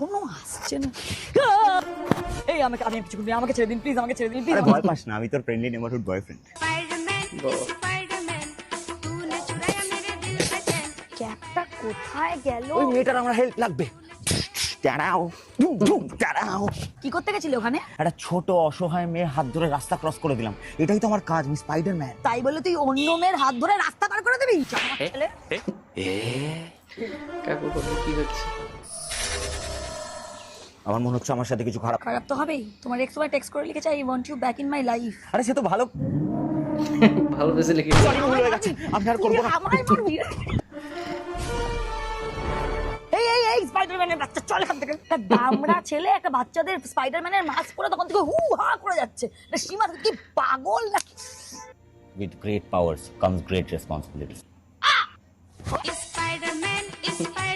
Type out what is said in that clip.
এখনো আসছে না। এই আমাকে আমি কিছু করবি, আমাকে ছেড়ে দিন প্লিজ, আমাকে ছেড়ে দিন প্লিজ। আরে ভয় পাস না, আমি তোর ফ্রেন্ডলি নেবারহুড বয়ফ্রেন্ড। ক্যাপটা কোথায় গেল? ওই মেয়েটার আমার হেল্প লাগবে। দাঁড়াও, দাঁড়াও। কি করতে গেছিলে ওখানে? একটা ছোট অসহায় মেয়ে হাত ধরে রাস্তা ক্রস করে দিলাম, এটাই তো আমার কাজ, আমি স্পাইডারম্যান। তাই বলে তুই অন্য মেয়ের হাত ধরে রাস্তা পার করে দিবি? আমার ছেলে। কাকু কাকু কি হচ্ছে? আমার মনে হচ্ছে আমার সাথে কিছু খারাপ। খারাপ তো হবেই। তোমার এক্স ওয়াই টেক্সট করে লিখেছে I want you back in my life. আরে সে তো ভালো। ভালো বেশি লিখে সরি, ভুল হয়ে গেছে, আমি আর করবো না। আমায় মারবি? এই এই এই স্পাইডারম্যানের বাচ্চা চল এখান থেকে। একটা দামড়া ছেলে একটা বাচ্চাদের স্পাইডারম্যানের মাস্ক পরে তখন থেকে হু হা করে যাচ্ছে। না সীমা কি পাগল নাকি? With great powers comes great responsibilities. Spider-Man, Spider-Man.